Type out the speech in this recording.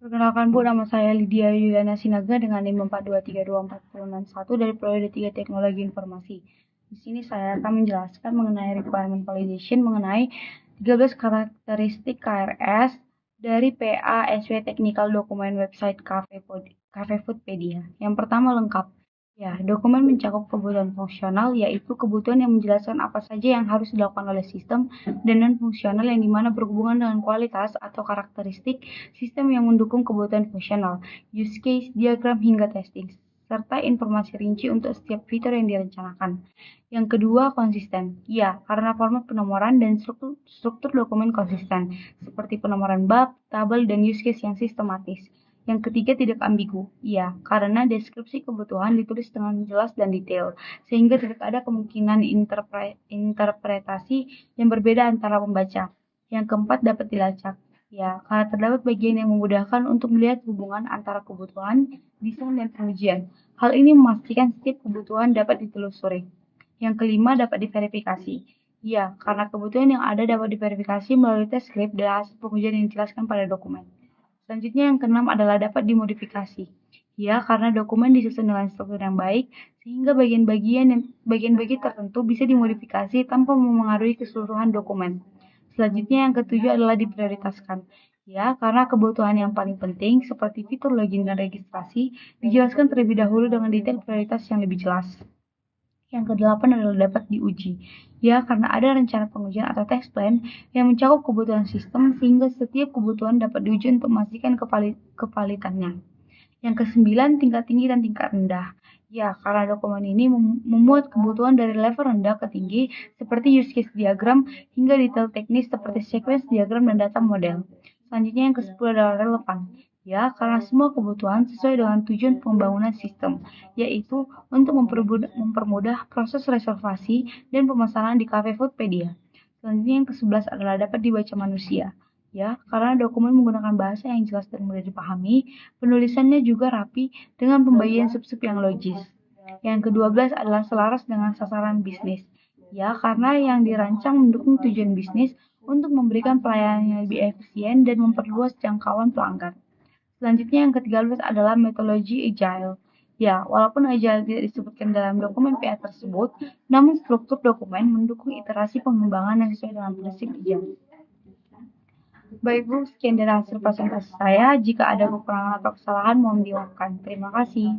Perkenalkan Bu, nama saya Lydia Yuliana Sinaga dengan NIM 4232461 dari Prodi 3 Teknologi Informasi. Di sini saya akan menjelaskan mengenai requirement validation mengenai 13 karakteristik KRS dari PASW Technical Dokumen website Cafe Foodpedia. Yang pertama lengkap. Ya, dokumen mencakup kebutuhan fungsional, yaitu kebutuhan yang menjelaskan apa saja yang harus dilakukan oleh sistem, dan non-fungsional yang dimana berhubungan dengan kualitas atau karakteristik sistem yang mendukung kebutuhan fungsional, use case, diagram, hingga testing, serta informasi rinci untuk setiap fitur yang direncanakan. Yang kedua, konsisten. Ya, karena format penomoran dan struktur dokumen konsisten, seperti penomoran bab, tabel, dan use case yang sistematis. Yang ketiga, tidak ambigu. Iya, karena deskripsi kebutuhan ditulis dengan jelas dan detail, sehingga tidak ada kemungkinan interpretasi yang berbeda antara pembaca. Yang keempat, dapat dilacak. Ya, karena terdapat bagian yang memudahkan untuk melihat hubungan antara kebutuhan, desain, dan pengujian. Hal ini memastikan setiap kebutuhan dapat ditelusuri. Yang kelima, dapat diverifikasi. Ya, karena kebutuhan yang ada dapat diverifikasi melalui tes script dan hasil pengujian yang dijelaskan pada dokumen. Selanjutnya yang keenam adalah dapat dimodifikasi. Ya, karena dokumen disusun dengan struktur yang baik, sehingga bagian-bagian tertentu bisa dimodifikasi tanpa memengaruhi keseluruhan dokumen. Selanjutnya yang ketujuh adalah diprioritaskan. Ya, karena kebutuhan yang paling penting seperti fitur login dan registrasi dijelaskan terlebih dahulu dengan detail prioritas yang lebih jelas. Yang kedelapan adalah dapat diuji. Ya, karena ada rencana pengujian atau test plan yang mencakup kebutuhan sistem sehingga setiap kebutuhan dapat diuji untuk memastikan kevalitannya. Yang kesembilan, tingkat tinggi dan tingkat rendah. Ya, karena dokumen ini memuat kebutuhan dari level rendah ke tinggi seperti use case diagram hingga detail teknis seperti sequence diagram dan data model. Selanjutnya yang ke-10 adalah relevan. Ya, karena semua kebutuhan sesuai dengan tujuan pembangunan sistem, yaitu untuk mempermudah proses reservasi dan pemesanan di Cafe Foodpedia. Selanjutnya yang ke-11 adalah dapat dibaca manusia. Ya, karena dokumen menggunakan bahasa yang jelas dan mudah dipahami, penulisannya juga rapi dengan pembagian sub-sub yang logis. Yang ke-12 adalah selaras dengan sasaran bisnis. Ya, karena yang dirancang mendukung tujuan bisnis untuk memberikan pelayanan yang lebih efisien dan memperluas jangkauan pelanggan. Selanjutnya yang ke-13 adalah metodologi agile. Ya, walaupun agile tidak disebutkan dalam dokumen PA tersebut, namun struktur dokumen mendukung iterasi pengembangan yang sesuai dengan prinsip agile. Baik Bu, sekian dari hasil presentasi saya. Jika ada kekurangan atau kesalahan, mohon dimaafkan. Terima kasih.